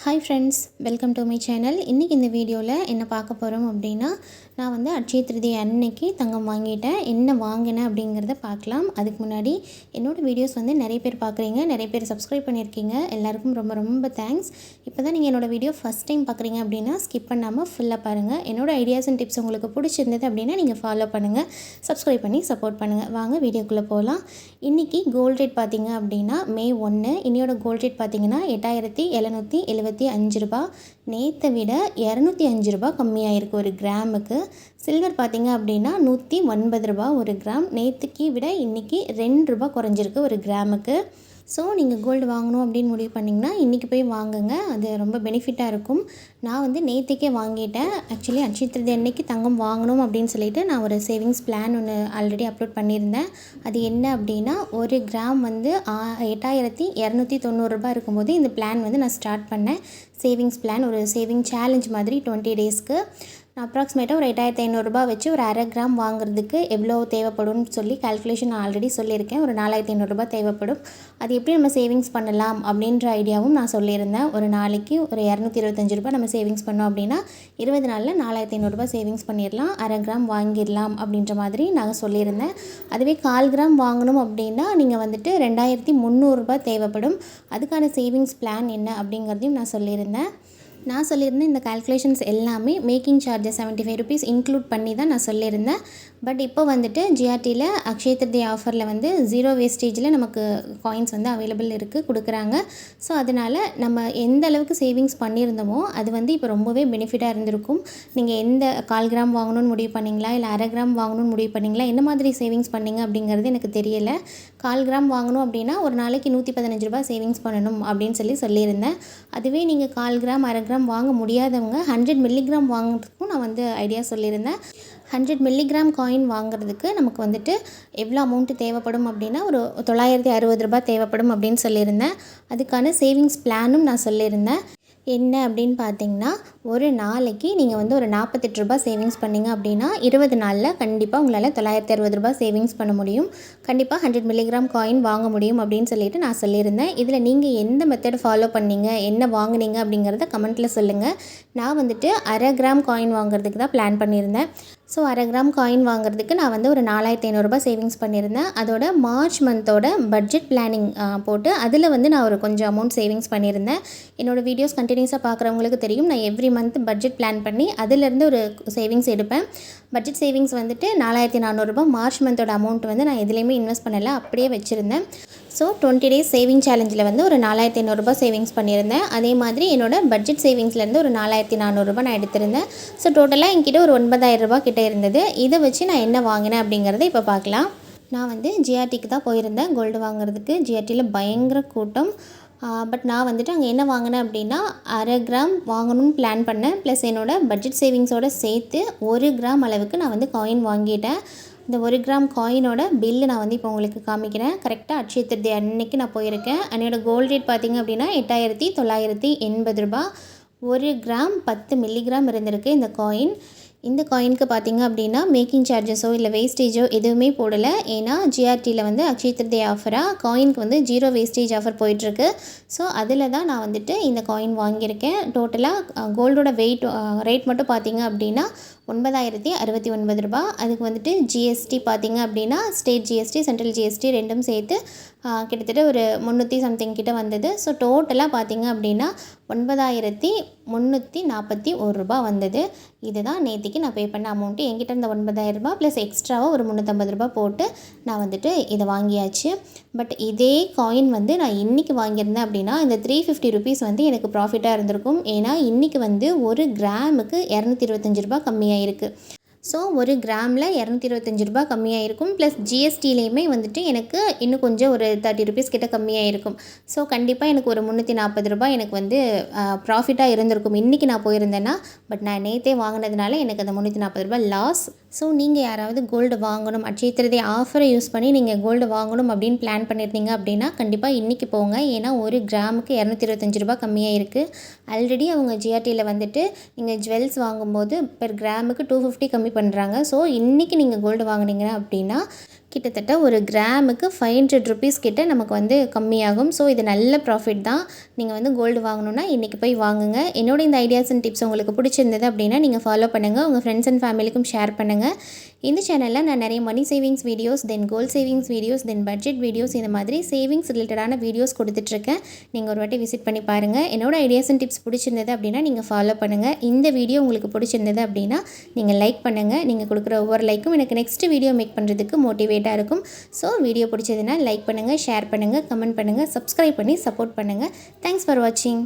Hi friends, welcome to my channel. இன்றைக்கி இந்த வீடியோவில் என்ன பார்க்க போகிறோம் அப்படின்னா, நான் வந்து அட்சய திருதியை அன்னைக்கு தங்கம் வாங்கிட்டேன். என்ன வாங்கினேன் அப்படிங்கிறத பார்க்கலாம். அதுக்கு முன்னாடி என்னோடய வீடியோஸ் வந்து நிறைய பேர் பார்க்குறீங்க, நிறைய பேர் சப்ஸ்கிரைப் பண்ணியிருக்கீங்க. எல்லாருக்கும் ரொம்ப ரொம்ப தேங்க்ஸ். இப்போ தான் நீங்கள் என்னோடய வீடியோ ஃபஸ்ட் டைம் பார்க்குறீங்க அப்படின்னா ஸ்கிப் பண்ணாமல் ஃபுல்லாக பாருங்கள். என்னோடய ஐடியாஸ் அண்ட் டிப்ஸ் உங்களுக்கு பிடிச்சிருந்தது அப்படின்னா நீங்கள் ஃபாலோ பண்ணுங்கள், சப்ஸ்கிரைப் பண்ணி சப்போர்ட் பண்ணுங்கள். வாங்க வீடியோக்குள்ளே போகலாம். இன்றைக்கி கோல்ட் ரேட் பார்த்திங்க அப்படின்னா மே 1 இன்னையோட கோல்ட் ரேட் பார்த்திங்கன்னா 8775 ரூபா. நேற்றை விட 205 ரூபா கம்மியாயிருக்கு ஒரு கிராமுக்கு. சில்வர் பார்த்திங்க அப்படின்னா 109 ரூபா ஒரு கிராம். நேற்றுக்கு விட இன்றைக்கி 2 ரூபா குறைஞ்சிருக்கு ஒரு கிராமுக்கு. ஸோ நீங்கள் கோல்டு வாங்கணும் அப்படின்னு முடிவு பண்ணிங்கன்னா இன்றைக்கி போய் வாங்குங்க, அது ரொம்ப பெனிஃபிட்டாக இருக்கும். நான் வந்து நேற்றுக்கே வாங்கிட்டேன். ஆக்சுவலி அட்சய திருதியை அன்னைக்கு தங்கம் வாங்கணும் அப்படின்னு சொல்லிட்டு நான் ஒரு சேவிங்ஸ் பிளான் ஒன்று ஆல்ரெடி அப்லோட் பண்ணியிருந்தேன். அது என்ன அப்படின்னா, ஒரு கிராம் வந்து 8290 ரூபா இருக்கும்போது இந்த பிளான் வந்து நான் ஸ்டார்ட் பண்ணேன். சேவிங்ஸ் பிளான், ஒரு சேவிங் சேலஞ்ச் மாதிரி 20 டேஸ்க்கு. நான் அப்ராக்சிமேட்டாக ஒரு 8500 ரூபா வச்சு ஒரு அரை கிராம் வாங்குறதுக்கு எவ்வளோ தேவைப்படும்னு சொல்லி கால்குலேஷன் நான் ஆல்ரெடி சொல்லியிருக்கேன். ஒரு 4500 ரூபா தேவைப்படும். அது எப்படி நம்ம சேவிங்ஸ் பண்ணலாம் அப்படின்ற ஐடியாவும் நான் சொல்லியிருந்தேன். ஒரு நாளைக்கு ஒரு 225 ரூபா நம்ம சேவிங்ஸ் பண்ணோம் அப்படின்னா 20 நாளில் 4500 ரூபா சேவிங்ஸ் பண்ணிடலாம், அரை கிராம் வாங்கிடலாம் அப்படின்ற மாதிரி நான் சொல்லியிருந்தேன். அதுவே 1/4 கிராம் வாங்கணும் அப்படின்னா நீங்கள் வந்துட்டு 2300 ரூபா தேவைப்படும். அதுக்கான சேவிங்ஸ் பிளான் என்ன அப்படிங்கிறதையும் நான் சொல்லியிருந்தேன். இந்த கால்குலேஷன்ஸ் எல்லாமே மேக்கிங் சார்ஜஸ் 75 ருபீஸ் இன்க்ளூட் பண்ணி தான் நான் சொல்லியிருந்தேன். பட் இப்போ வந்துட்டு ஜிஆர்டியில் அக்ஷய திருதியை ஆஃபரில் வந்து 0 வேஸ்டேஜில் நமக்கு காயின்ஸ் வந்து அவைலபிள் இருக்குது, கொடுக்குறாங்க. ஸோ அதனால் நம்ம எந்த அளவுக்கு சேவிங்ஸ் பண்ணியிருந்தோமோ அது வந்து இப்போ ரொம்பவே பெனிஃபிட்டாக இருந்திருக்கும். நீங்கள் எந்த 1/4 கிராம் வாங்கணும்னு முடிவு பண்ணிங்களா, இல்லை அரை கிராம் வாங்கணும்னு முடிவு பண்ணிங்களா, என்ன மாதிரி சேவிங்ஸ் பண்ணிங்க அப்படிங்கிறது எனக்கு தெரியலை. 1/4 கிராம் வாங்கணும் அப்படின்னா ஒரு நாளைக்கு 115 ரூபா சேவிங்ஸ் பண்ணணும் அப்படின்னு சொல்லியிருந்தேன். அதுவே நீங்கள் 1/4 கிராம் அரை கிராம் வாங்க முடியாதவங்க 100 மில்லிகிராம் வாங்குறதுக்கும் நான் வந்து ஐடியா சொல்லியிருந்தேன். 100 மில்லிகிராம் காயின் வாங்குறதுக்கு நமக்கு வந்துட்டு எவ்வளோ அமௌண்ட்டு தேவைப்படும் அப்படின்னா ஒரு 960 ரூபா தேவைப்படும் அப்படின்னு சொல்லியிருந்தேன். அதுக்கான சேவிங்ஸ் பிளானும் நான் சொல்லியிருந்தேன். என்ன அப்படின்னு பார்த்தீங்கன்னா, ஒரு நாளைக்கு நீங்கள் வந்து ஒரு 48 ரூபா சேவிங்ஸ் பண்ணிங்க அப்படின்னா 20 நாளில் கண்டிப்பாக உங்களால் 960 ரூபா சேவிங்ஸ் பண்ண முடியும். கண்டிப்பாக 100 மில்லிகிராம் காயின் வாங்க முடியும் அப்படின்னு சொல்லிட்டு நான் சொல்லியிருந்தேன். இதில் நீங்கள் எந்த மெத்தட் ஃபாலோ பண்ணீங்க, என்ன வாங்குனீங்க அப்படிங்கிறத கமெண்ட்டில் சொல்லுங்கள். நான் வந்துட்டு அரை கிராம் காயின் வாங்குறதுக்கு தான் பிளான் பண்ணியிருந்தேன். ஸோ அரை கிராம் காயின் வாங்குறதுக்கு நான் வந்து ஒரு 4500 ரூபா சேவிங்ஸ் பண்ணியிருந்தேன். அதோட மார்ச் மந்தோட பட்ஜெட் பிளானிங் போட்டு அதில் வந்து நான் ஒரு கொஞ்சம் அமௌண்ட் சேவிங்ஸ் பண்ணியிருந்தேன். என்னோடய வீடியோஸ் கண்டினியூஸாக பார்க்குறவங்களுக்கு தெரியும், நான் எவ்ரி மந்த் பட்ஜெட் பிளான் பண்ணி அதிலேருந்து ஒரு சேவிங்ஸ் எடுப்பேன். பட்ஜெட் சேவிங்ஸ் வந்துட்டு 4400 ரூபா மார்ச் மந்தோட அமௌண்ட் வந்து நான் எதுலேயுமே இன்வெஸ்ட் பண்ணலை, அப்படியே வச்சுருந்தேன். ஸோ 20 டேஸ் சேவிங் சேலஞ்சில் வந்து ஒரு 4500 ரூபா சேவிங்ஸ் பண்ணியிருந்தேன். அதே மாதிரி என்னோட பட்ஜெட் சேவிங்ஸ்லேருந்து ஒரு 4400 ரூபா நான் எடுத்திருந்தேன். ஸோ டோட்டலாக என்கிட்ட ஒரு 9000 ரூபா கிட்டே இருந்தது. இதை வச்சு நான் என்ன வாங்கினேன் அப்படிங்கிறத இப்போ பார்க்கலாம். நான் வந்து ஜிஆர்டிக்கு தான் போயிருந்தேன் கோல்டு வாங்குறதுக்கு. ஜிஆர்டியில் பயங்கர கூட்டம். பட் நான் வந்துட்டு அங்கே என்ன வாங்கினேன் அப்படின்னா அரை கிராம் வாங்கணும்னு பிளான் பண்ணேன். ப்ளஸ் என்னோடய பட்ஜெட் சேவிங்ஸோடு சேர்த்து 1 கிராம் அளவுக்கு நான் வந்து காயின் வாங்கிட்டேன். இந்த 1 கிராம் காயினோட பில்லு நான் வந்து இப்போ உங்களுக்கு காமிக்கிறேன். கரெக்டாக அட்சய திருதியை அன்னைக்கு நான் போயிருக்கேன். என்னோட கோல்டு ரேட் பார்த்திங்க அப்படின்னா 8980 ரூபா. 1 கிராம் 10 மில்லிகிராம் இருந்திருக்கு இந்த காயின். இந்த காயினுக்கு பார்த்திங்க அப்படின்னா மேக்கிங் சார்ஜஸோ இல்லை வேஸ்டேஜோ எதுவுமே போடலை. ஏன்னா ஜிஆர்டியில் வந்து அக்ஷய திருதியை ஆஃபராக காயினுக்கு வந்து 0 வேஸ்டேஜ் ஆஃபர் போயிட்டுருக்கு. ஸோ அதில் தான் நான் வந்துட்டு இந்த காயின் வாங்கியிருக்கேன். டோட்டலாக கோல்டோட ரேட் மட்டும் பார்த்திங்க அப்படின்னா 9069 ரூபா. அதுக்கு வந்துட்டு ஜிஎஸ்டி பார்த்திங்க அப்படின்னா ஸ்டேட் ஜிஎஸ்டி, சென்ட்ரல் ஜிஎஸ்டி ரெண்டும் சேர்த்து கிட்டத்தட்ட ஒரு 300 சம்திங் கிட்ட வந்தது. ஸோ டோட்டலாக பார்த்திங்க அப்படின்னா 9341 ரூபா வந்தது. இதுதான் நேற்றுக்கு நான் பே பண்ண அமௌண்ட்டு. என்கிட்ட இருந்த 9000 ரூபா ப்ளஸ் எக்ஸ்ட்ராவாக ஒரு 350 ரூபா போட்டு நான் வந்துட்டு இதை வாங்கியாச்சு. பட் இதே காயின் வந்து நான் இன்றைக்கி வாங்கியிருந்தேன் அப்படின்னா இந்த 350 ருபீஸ் வந்து எனக்கு ப்ராஃபிட்டாக இருந்திருக்கும். ஏன்னா இன்றைக்கி வந்து ஒரு கிராமுக்கு 225 ரூபா கம்மியாக இருக்குது. ஸோ ஒரு கிராமில் 225 ரூபா கம்மியாக இருக்கும். ப்ளஸ் ஜிஎஸ்டிலையுமே வந்துட்டு எனக்கு இன்னும் கொஞ்சம் ஒரு 30 ருபீஸ் கிட்ட கம்மியாக இருக்கும். ஸோ கண்டிப்பாக எனக்கு ஒரு 340 ரூபா எனக்கு வந்து ப்ராஃபிட்டாக இருந்திருக்கும் இன்றைக்கி நான் போயிருந்தேன்னா. பட் நான் நேற்றே வாங்கினதுனால எனக்கு அந்த 340 ரூபா லாஸ். ஸோ நீங்கள் யாராவது கோல்டு வாங்கணும், அட்சய திருதியை ஆஃபரை யூஸ் பண்ணி நீங்கள் கோல்டு வாங்கணும் அப்படின்னு பிளான் பண்ணியிருந்தீங்க அப்படின்னா கண்டிப்பாக இன்றைக்கி போங்க. ஏன்னா ஒரு கிராமுக்கு 225 ரூபா கம்மியாக இருக்குது. ஆல்ரெடி அவங்க ஜிஆர்டியில் வந்துட்டு நீங்கள் ஜுவல்ஸ் வாங்கும்போது பெர் கிராமுக்கு 250 கம்மி பண்ணுறாங்க. ஸோ இன்றைக்கி நீங்கள் கோல்டு வாங்குனீங்க அப்படின்னா கிட்டத்தட்ட ஒரு கிராமுக்கு 500 ருபீஸ் கிட்ட நமக்கு வந்து கம்மியாகும். ஸோ இது நல்ல ப்ராஃபிட் தான். நீங்கள் வந்து கோல்டு வாங்கணுன்னா இன்றைக்கி போய் வாங்குங்க. என்னோட இந்த ஐடியாஸ் அண்ட் டிப்ஸ் உங்களுக்கு பிடிச்சிருந்தது அப்படின்னா நீங்கள் ஃபாலோ பண்ணுங்கள். உங்கள் ஃப்ரெண்ட்ஸ் அண்ட் ஃபேமிலிக்கும் ஷேர் பண்ணுங்கள். இந்த சேனலில் நான் நிறைய money savings videos, then gold savings videos, then budget videos, இந்த மாதிரி சேவிங்ஸ் ரிலேட்டடான வீடியோஸ் கொடுத்துட்ருக்கேன். நீங்கள் ஒரு வாட்டி விசிட் பண்ணி பாருங்கள். என்னோட ஐடியாஸ் அண்ட் டிப்ஸ் பிடிச்சிருந்தது அப்படின்னா நீங்கள் ஃபாலோ பண்ணுங்கள். இந்த வீடியோ உங்களுக்கு பிடிச்சிருந்தது அப்படின்னா நீங்கள் லைக் பண்ணுங்கள். நீங்கள் கொடுக்குற ஒவ்வொரு லைக்கும் எனக்கு நெக்ஸ்ட் வீடியோ மேக் பண்ணுறதுக்கு மோட்டிவேட்டாக இருக்கும். ஸோ வீடியோ பிடிச்சதுன்னா லைக் பண்ணுங்கள், ஷேர் பண்ணுங்கள், கமெண்ட் பண்ணுங்கள், சப்ஸ்கிரைப் பண்ணி சப்போர்ட் பண்ணுங்கள். தேங்க்ஸ் ஃபார் வாட்சிங்.